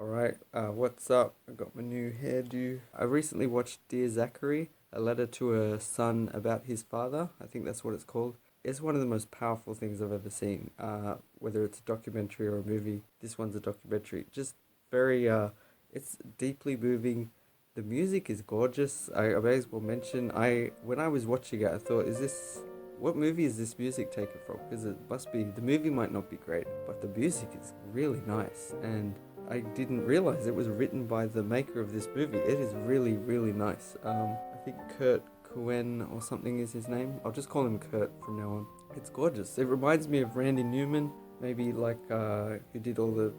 Alright, what's up? I got my new hairdo. I recently watched Dear Zachary, a letter to a son about his father. I think that's what it's called. It's one of the most powerful things I've ever seen, whether it's a documentary or a movie. This one's a documentary. Just very, it's deeply moving. The music is gorgeous. I may as well mention, when I was watching it, I thought, what movie is this music taken from? Because it must be, the movie might not be great, but the music is really nice. And I didn't realize it was written by the maker of this movie. It is really, really nice. I think Kurt Cohen or something is his name. I'll just call him Kurt from now on. It's gorgeous. It reminds me of Randy Newman, maybe like who did all the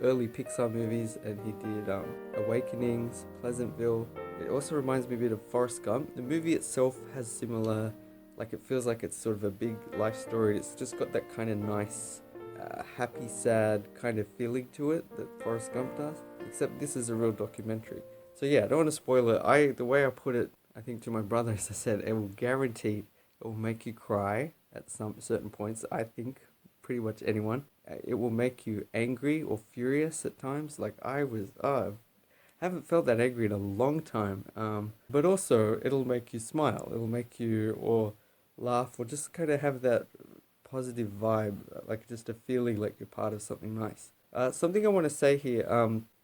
early Pixar movies, and he did Awakenings, Pleasantville. It also reminds me a bit of Forrest Gump. The movie itself has similar, like it feels like it's sort of a big life story. It's just got that kind of nice happy, sad kind of feeling to it that Forrest Gump does. Except this is a real documentary. So yeah, I don't want to spoil it. The way I put it, I think to my brother, as I said, it will guarantee it will make you cry at some certain points. I think pretty much anyone. It will make you angry or furious at times. Like I was, haven't felt that angry in a long time. But also it'll make you smile. It'll make you or laugh or just kind of have that positive vibe, like just a feeling like you're part of something nice. Something I want to say here,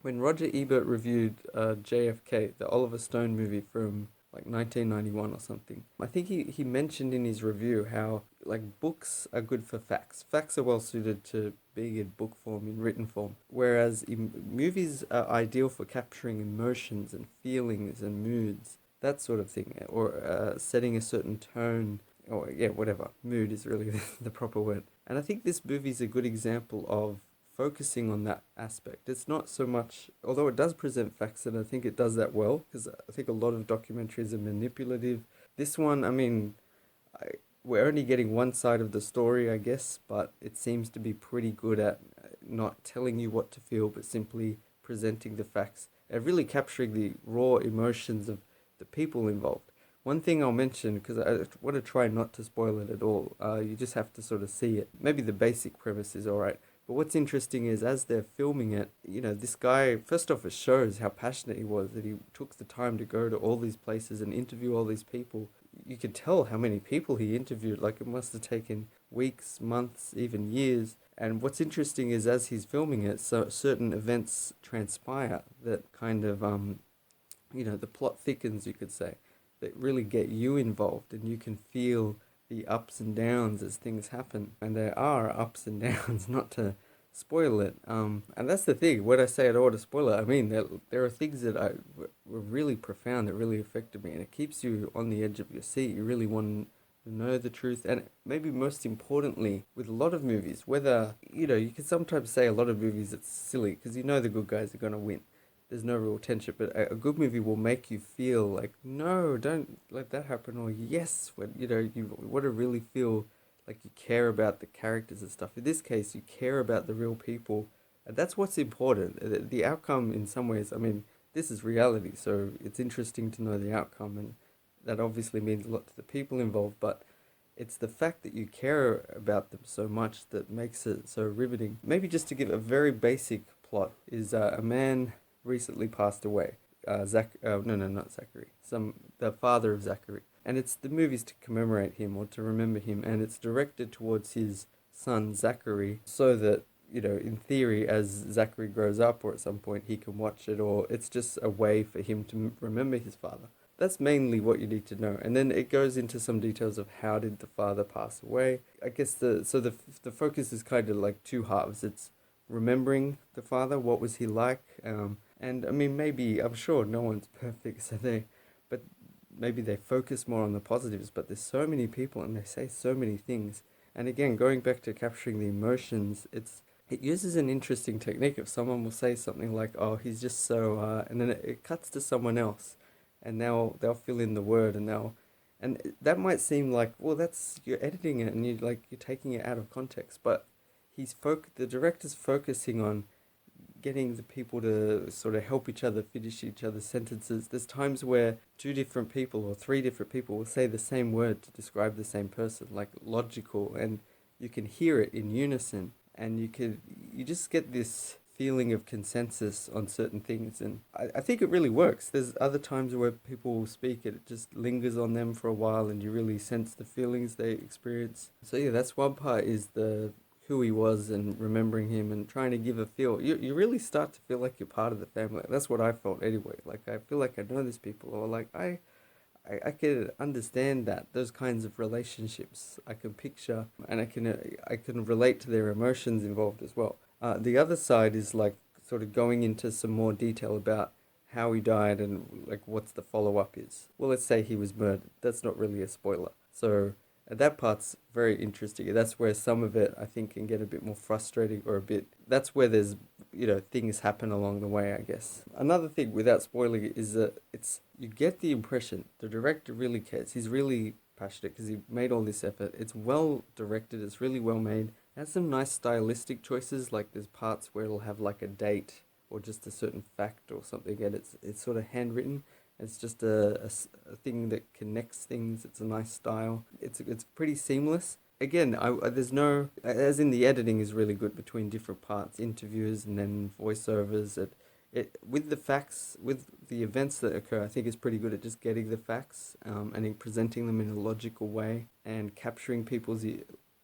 when Roger Ebert reviewed JFK, the Oliver Stone movie from like 1991 or something, I think he mentioned in his review how like books are good for facts. Facts are well suited to being in book form, in written form, whereas movies are ideal for capturing emotions and feelings and moods, that sort of thing, or setting a certain tone or yeah, whatever. Mood is really the proper word. And I think this movie is a good example of focusing on that aspect. It's not so much, although it does present facts, and I think it does that well, because I think a lot of documentaries are manipulative. This one, I mean, I, we're only getting one side of the story, I guess, but it seems to be pretty good at not telling you what to feel, but simply presenting the facts and really capturing the raw emotions of the people involved. One thing I'll mention, because I want to try not to spoil it at all, you just have to sort of see it. Maybe the basic premise is alright. But what's interesting is as they're filming it, this guy, first off, it shows how passionate he was, that he took the time to go to all these places and interview all these people. You could tell how many people he interviewed, like it must have taken weeks, months, even years. And what's interesting is as he's filming it, so certain events transpire that kind of, the plot thickens, you could say, that really get you involved, and you can feel the ups and downs as things happen. And there are ups and downs, not to spoil it. And that's the thing. When I say I don't want to spoil it, I mean there are things that were really profound, that really affected me, and it keeps you on the edge of your seat. You really want to know the truth, and maybe most importantly, with a lot of movies, whether you can sometimes say a lot of movies it's silly because you know the good guys are gonna win. There's no real tension, but a good movie will make you feel like, no, don't let that happen, or yes, when you want to really feel like you care about the characters and stuff. In this case, you care about the real people, and that's what's important. The outcome, in some ways, I mean, this is reality, so it's interesting to know the outcome, and that obviously means a lot to the people involved, but it's the fact that you care about them so much that makes it so riveting. Maybe just to give a very basic plot is a man recently passed away. No, not Zachary. The father of Zachary, and it's the movies to commemorate him or to remember him, and it's directed towards his son Zachary, so that in theory, as Zachary grows up or at some point, he can watch it, or it's just a way for him to remember his father. That's mainly what you need to know, and then it goes into some details of how did the father pass away. I guess the focus is kind of like two halves. It's remembering the father, what was he like, and I mean, maybe, I'm sure no one's perfect, but maybe they focus more on the positives, but there's so many people and they say so many things. And again, going back to capturing the emotions, it uses an interesting technique. If someone will say something like, oh, he's just so, and then it cuts to someone else, and they'll fill in the word, and that might seem like, well, you're editing it and you're taking it out of context, but the director's focusing on getting the people to sort of help each other finish each other's sentences. There's times where two different people or three different people will say the same word to describe the same person, like logical, and you can hear it in unison, and you just get this feeling of consensus on certain things, and I think it really works. There's other times where people will speak, it just lingers on them for a while, and you really sense the feelings they experience. So yeah, that's one part, is the who he was and remembering him and trying to give a feel. You really start to feel like you're part of the family. That's what I felt anyway. Like I feel like I know these people, or like I can understand that those kinds of relationships I can picture, and I can relate to their emotions involved as well. The other side is like sort of going into some more detail about how he died and like what's the follow up is. Well, let's say he was murdered. That's not really a spoiler. So that part's very interesting. That's where some of it I think can get a bit more frustrating, or a bit. That's where there's things happen along the way, I guess. Another thing, without spoiling it, is that you get the impression the director really cares. He's really passionate because he made all this effort. It's well directed. It's really well made. It has some nice stylistic choices. Like there's parts where it'll have like a date or just a certain fact or something, and it's sort of handwritten. It's just a thing that connects things. It's a nice style. It's pretty seamless. Again, there's no, as in the editing is really good between different parts, interviews and then voiceovers. It with the facts, with the events that occur, I think it's pretty good at just getting the facts, and presenting them in a logical way and capturing people's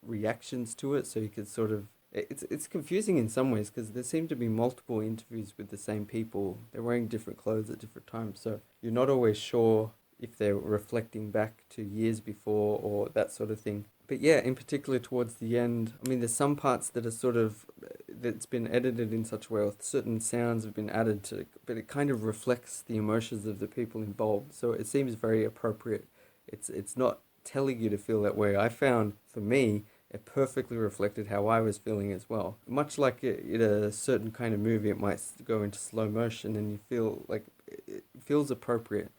reactions to it, so you could sort of, it's confusing in some ways because there seem to be multiple interviews with the same people. They're wearing different clothes at different times, so you're not always sure if they're reflecting back to years before or that sort of thing. But yeah, in particular towards the end, I mean, there's some parts that are sort of, that's been edited in such a way, or certain sounds have been added to, but it kind of reflects the emotions of the people involved. So it seems very appropriate. It's not telling you to feel that way. I found, for me, it perfectly reflected how I was feeling as well. Much like in a certain kind of movie, it might go into slow motion and you feel like it feels appropriate.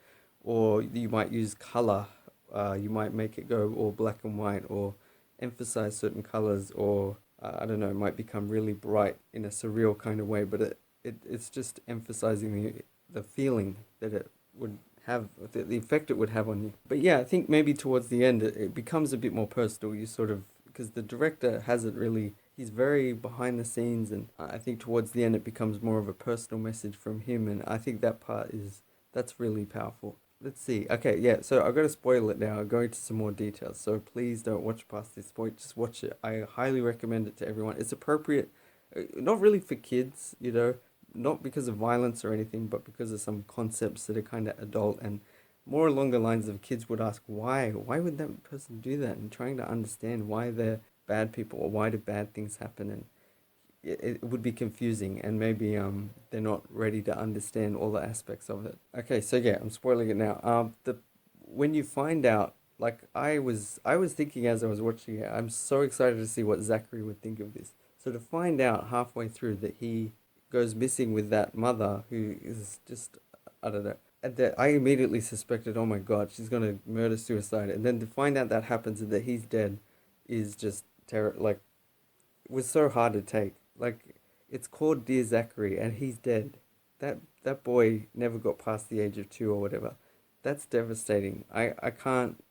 Or you might use color. You might make it go all black and white, or emphasize certain colors, or I don't know, it might become really bright in a surreal kind of way. But it's just emphasizing the feeling that it would have, the effect it would have on you. But yeah, I think maybe towards the end it becomes a bit more personal. You sort of, because the director hasn't really, he's very behind the scenes, and I think towards the end it becomes more of a personal message from him, and I think that's really powerful. Let's see. Okay, yeah, so I've got to spoil it now. I'll go into some more details. So please don't watch past this point. Just watch it. I highly recommend it to everyone. It's appropriate, not really for kids, not because of violence or anything, but because of some concepts that are kind of adult and more along the lines of kids would ask why. Why would that person do that? And trying to understand why they're bad people, or why do bad things happen. And it would be confusing, and maybe they're not ready to understand all the aspects of it. Okay, so yeah, I'm spoiling it now. The when you find out, like I was thinking as I was watching it, I'm so excited to see what Zachary would think of this. So to find out halfway through that he goes missing with that mother who is just, I don't know. And that I immediately suspected, oh my God, she's gonna murder suicide, and then to find out that happens and that he's dead is just terror. Like, it was so hard to take. Like, it's called Dear Zachary, and he's dead. That boy never got past the age of 2 or whatever. That's devastating. I can't.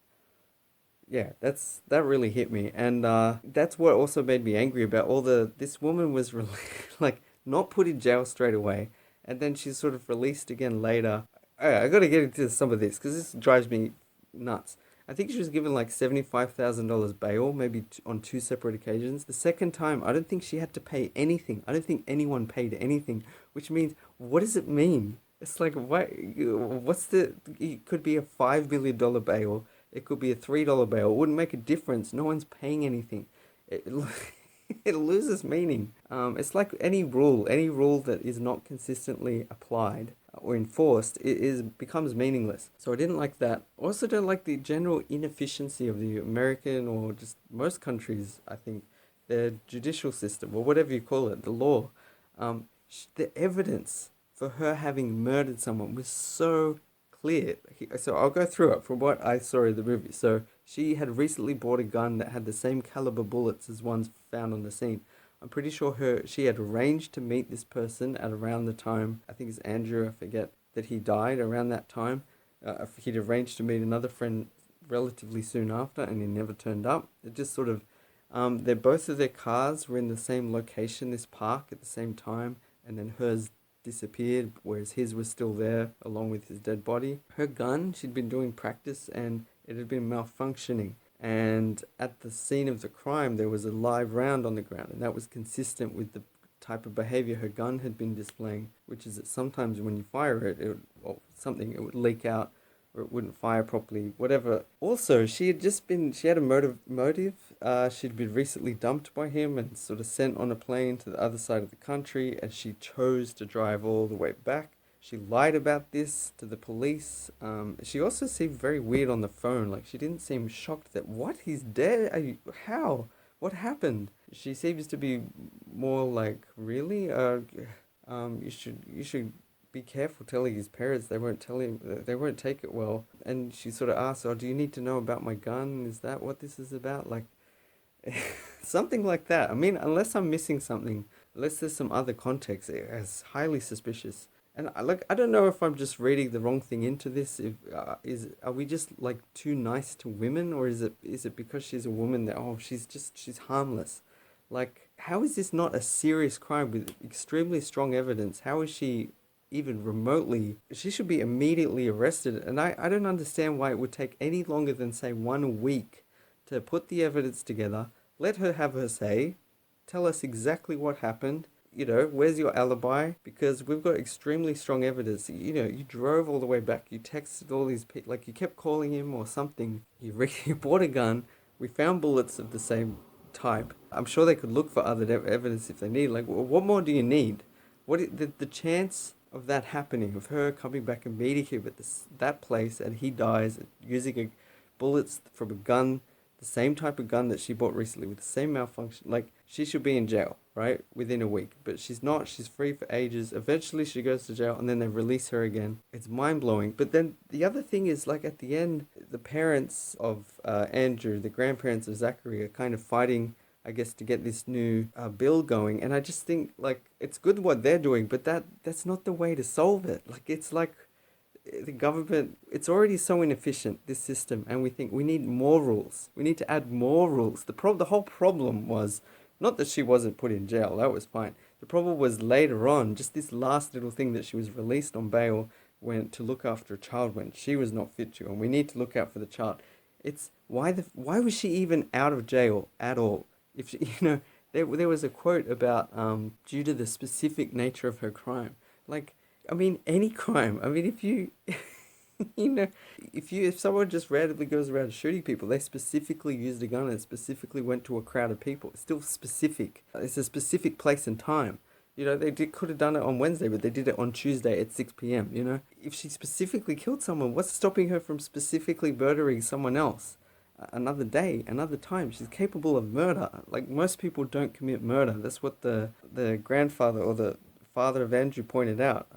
Yeah, that really hit me, and that's what also made me angry about all the. This woman was really like not put in jail straight away, and then she's sort of released again later. I got to get into some of this because this drives me nuts. I think she was given like $75,000 bail, maybe on two separate occasions. The second time, I don't think she had to pay anything. I don't think anyone paid anything, which means, what does it mean? It's like, what's it could be a $5 million bail. It could be a $3 bail. It wouldn't make a difference. No one's paying anything. It, it loses meaning. It's like any rule that is not consistently applied or enforced, it becomes meaningless. So I didn't like that. I also don't like the general inefficiency of the American, or just most countries, I think, their judicial system, or whatever you call it, the law. The evidence for her having murdered someone was so clear. So I'll go through it from what I saw in the movie. So she had recently bought a gun that had the same caliber bullets as ones found on the scene. I'm pretty sure she had arranged to meet this person at around the time, I think it's Andrew, I forget, that he died around that time. He'd arranged to meet another friend relatively soon after, and he never turned up. It just sort of, both of their cars were in the same location, this park, at the same time. and then hers disappeared, whereas his was still there along with his dead body. Her gun, she'd been doing practice and it had been malfunctioning. And at the scene of the crime, there was a live round on the ground, and that was consistent with the type of behavior her gun had been displaying, which is that sometimes when you fire it, it would leak out or it wouldn't fire properly, whatever. Also, she had a motive. She'd been recently dumped by him and sort of sent on a plane to the other side of the country, and she chose to drive all the way back. She lied about this to the police. She also seemed very weird on the phone. Like, she didn't seem shocked that, what, he's dead? How? What happened? She seems to be more like, really? You should be careful telling his parents. They won't tell him. They won't take it well. And she sort of asks, "Oh, do you need to know about my gun? Is that what this is about?" Like, something like that. I mean, unless I'm missing something, unless there's some other context, it's highly suspicious. And I don't know if I'm just reading the wrong thing into this. If are we just like too nice to women, or is it because she's a woman that, oh, she's harmless? Like, how is this not a serious crime with extremely strong evidence? How is she even remotely? She should be immediately arrested. And I don't understand why it would take any longer than, say, 1 week to put the evidence together, let her have her say, tell us exactly what happened. Where's your alibi? Because we've got extremely strong evidence. You drove all the way back. You texted all these people, like you kept calling him or something. You bought a gun. We found bullets of the same type. I'm sure they could look for other evidence if they need. Like, what more do you need? The chance of that happening, of her coming back immediately at that place and he dies using bullets from a gun, the same type of gun that she bought recently with the same malfunction. Like, she should be in jail, right? Within a week. But she's not. She's free for ages. Eventually she goes to jail and then they release her again. It's mind-blowing. But then the other thing is, like, at the end, the parents of Andrew, the grandparents of Zachary, are kind of fighting, I guess, to get this new bill going. And I just think, like, it's good what they're doing, but that's not the way to solve it. Like, it's like the government, it's already so inefficient, this system, and we think we need more rules. We need to add more rules. The whole problem was not that she wasn't put in jail, that was fine. The problem was later on, just this last little thing that she was released on bail went to look after a child when she was not fit to, and we need to look out for the child. It's why was she even out of jail at all? If she, there was a quote about due to the specific nature of her crime. Like, I mean, any crime. I mean, if you, if someone just randomly goes around shooting people, they specifically used a gun and specifically went to a crowd of people. It's still specific. It's a specific place and time. Could have done it on Wednesday, but they did it on Tuesday at 6 p.m. If she specifically killed someone, what's stopping her from specifically murdering someone else? Another day, another time. She's capable of murder. Like, most people don't commit murder. That's what the grandfather or the father of Andrew pointed out.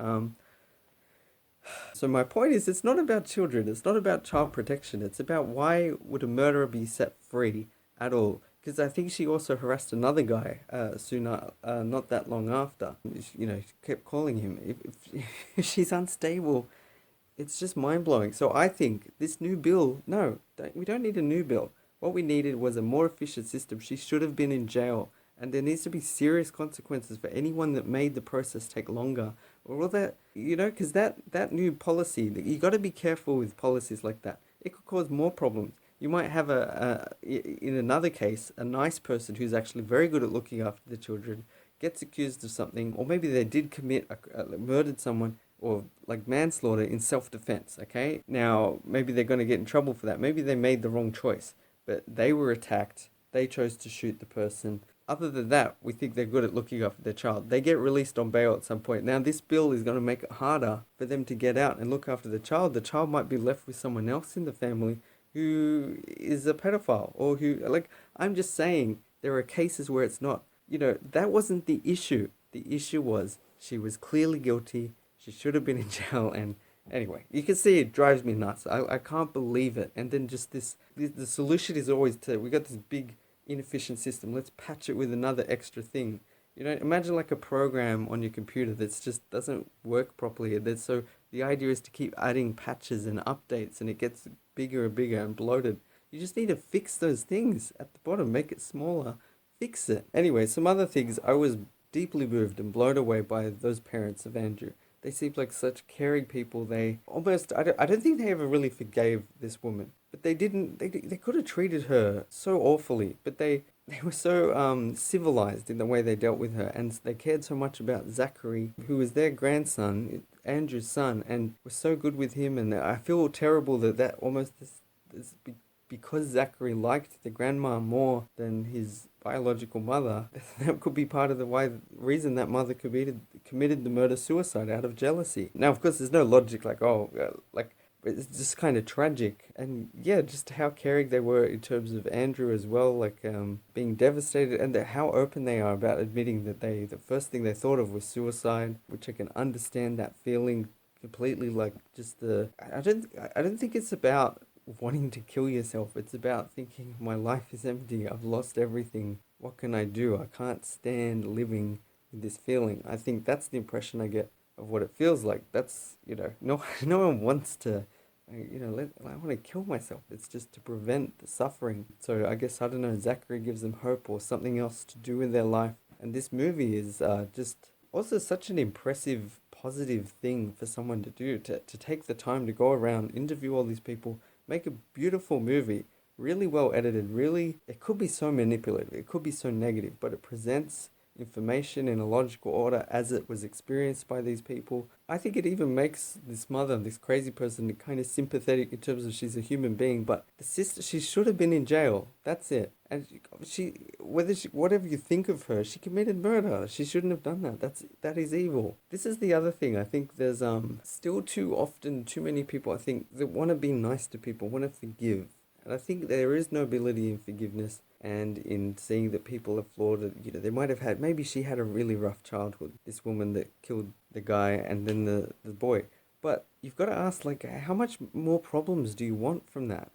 So my point is, it's not about children. It's not about child protection. It's about, why would a murderer be set free at all? Because I think she also harassed another guy not that long after. She kept calling him. If she's unstable, it's just mind-blowing. So I think this new bill, we don't need a new bill. What we needed was a more efficient system. She should have been in jail. And there needs to be serious consequences for anyone that made the process take longer. Or all that, because that new policy, you got to be careful with policies like that. It could cause more problems. You might have in another case, a nice person who's actually very good at looking after the children gets accused of something, or maybe they did murdered someone, or like manslaughter in self-defense, okay? Now, maybe they're going to get in trouble for that. Maybe they made the wrong choice, but they were attacked. They chose to shoot the person. Other than that, we think they're good at looking after their child. They get released on bail at some point. Now, this bill is going to make it harder for them to get out and look after the child. The child might be left with someone else in the family who is a pedophile, or I'm just saying, there are cases where it's not. That wasn't the issue. The issue was, she was clearly guilty. She should have been in jail. And anyway, you can see it drives me nuts. I can't believe it. And then just the solution is always we got this big inefficient system. Let's patch it with another extra thing. Imagine like a program on your computer that's just doesn't work properly. So the idea is to keep adding patches and updates, and it gets bigger and bigger and bloated. You just need to fix those things at the bottom, make it smaller, fix it. Anyway, some other things. I was deeply moved and blown away by those parents of Andrew. They seemed like such caring people. They almost, I don't think they ever really forgave this woman. But they didn't, they could have treated her so awfully. But they were so civilized in the way they dealt with her. And they cared so much about Zachary, who was their grandson, Andrew's son, and was so good with him. And I feel terrible that almost this because Zachary liked the grandma more than his biological mother, that could be part of the reason that mother committed the murder suicide out of jealousy. Now, of course, there's no logic like it's just kind of tragic, and yeah, just how caring they were in terms of Andrew as well, being devastated, and how open they are about admitting that the first thing they thought of was suicide, which I can understand that feeling completely. Like just the I don't think it's about wanting to kill yourself. It's about thinking, my life is empty. I've lost everything. What can I do? I can't stand living with this feeling. I think that's the impression I get of what it feels like. That's, no one wants to, I want to kill myself. It's just to prevent the suffering. So I guess, I don't know, Zachary gives them hope or something else to do in their life. And this movie is just also such an impressive, positive thing for someone to do, to take the time to go around, interview all these people, make a beautiful movie, really well edited, really, it could be so manipulative, it could be so negative, but it presents information in a logical order as it was experienced by these people. I think it even makes this mother, this crazy person, kind of sympathetic in terms of she's a human being, but the sister, she should have been in jail. That's it. And whatever you think of her, she committed murder. She shouldn't have done that. That is evil. This is the other thing. I think there's still too often too many people, I think, that want to be nice to people, want to forgive. And I think there is nobility in forgiveness and in seeing that people are flawed. They might have had, maybe she had a really rough childhood, this woman that killed the guy and then the boy. But you've got to ask, how much more problems do you want from that?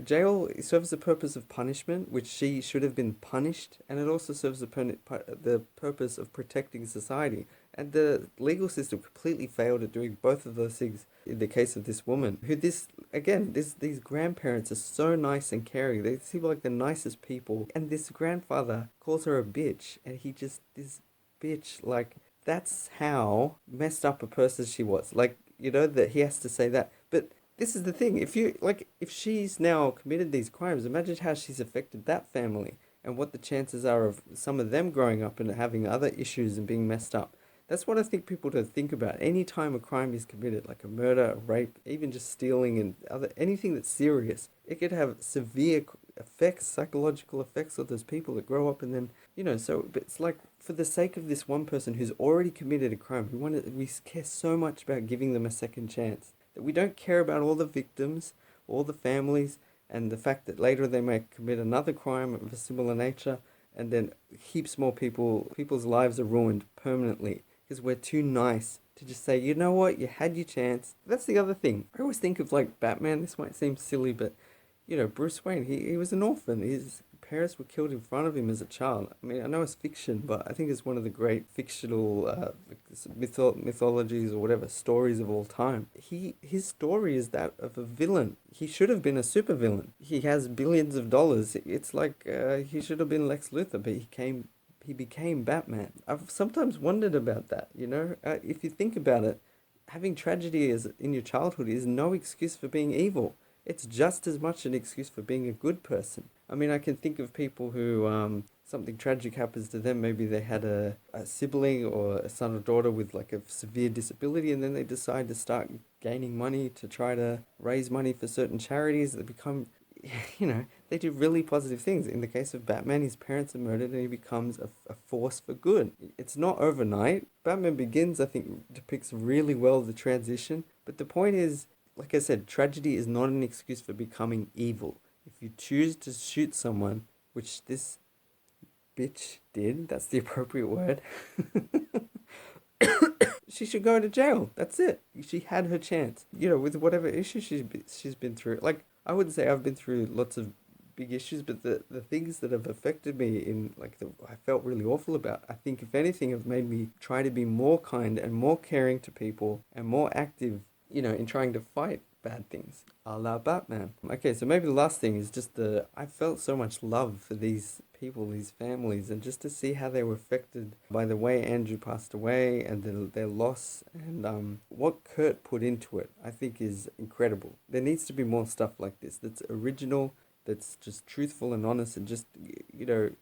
Jail serves the purpose of punishment, which she should have been punished, and it also serves the purpose of protecting society. And the legal system completely failed at doing both of those things in the case of this woman, who these grandparents are so nice and caring. They seem like the nicest people. And this grandfather calls her a bitch, and this bitch, that's how messed up a person she was. That he has to say that. But this is the thing, if she's now committed these crimes, imagine how she's affected that family and what the chances are of some of them growing up and having other issues and being messed up. That's what I think people don't think about. Any time a crime is committed, like a murder, a rape, even just stealing and anything that's serious, it could have severe effects, psychological effects on those people that grow up and then, but it's like, for the sake of this one person who's already committed a crime, we care so much about giving them a second chance, that we don't care about all the victims, all the families, and the fact that later they may commit another crime of a similar nature, and then heaps more people's lives are ruined permanently because we're too nice to just say, you know what, you had your chance. That's the other thing. I always think of Batman. This might seem silly, but Bruce Wayne, he was an orphan. His parents were killed in front of him as a child. I mean, I know it's fiction, but I think it's one of the great fictional mythologies or whatever, stories of all time. His story is that of a villain. He should have been a supervillain. He has billions of dollars. It's like he should have been Lex Luthor, but he became Batman. I've sometimes wondered about that, if you think about it, having tragedy in your childhood is no excuse for being evil. It's just as much an excuse for being a good person. I mean, I can think of people who, something tragic happens to them. Maybe they had a sibling or a son or daughter with a severe disability, and then they decide to start gaining money to try to raise money for certain charities. They become, they do really positive things. In the case of Batman, his parents are murdered and he becomes a force for good. It's not overnight. Batman Begins, I think, depicts really well the transition. But the point is, like I said, tragedy is not an excuse for becoming evil. If you choose to shoot someone, which this bitch did, that's the appropriate word, she should go to jail. That's it. She had her chance. With whatever issue she's been through. I wouldn't say I've been through lots of big issues, but the things that have affected me I felt really awful about, I think if anything have made me try to be more kind and more caring to people and more active, in trying to fight bad things, a la Batman. Okay, so maybe the last thing is just I felt so much love for these people, these families, and just to see how they were affected by the way Andrew passed away and their loss, and what Kurt put into it, I think is incredible. There needs to be more stuff like this that's original, that's just truthful and honest, and just,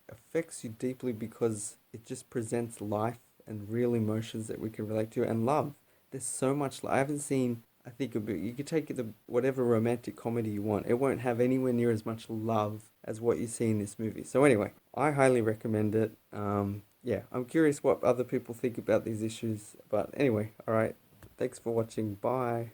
affects you deeply because it just presents life and real emotions that we can relate to, and love. There's so much. I haven't seen. I think you could take the whatever romantic comedy you want. It won't have anywhere near as much love as what you see in this movie. So anyway, I highly recommend it. Yeah, I'm curious what other people think about these issues. But anyway, all right. Thanks for watching. Bye.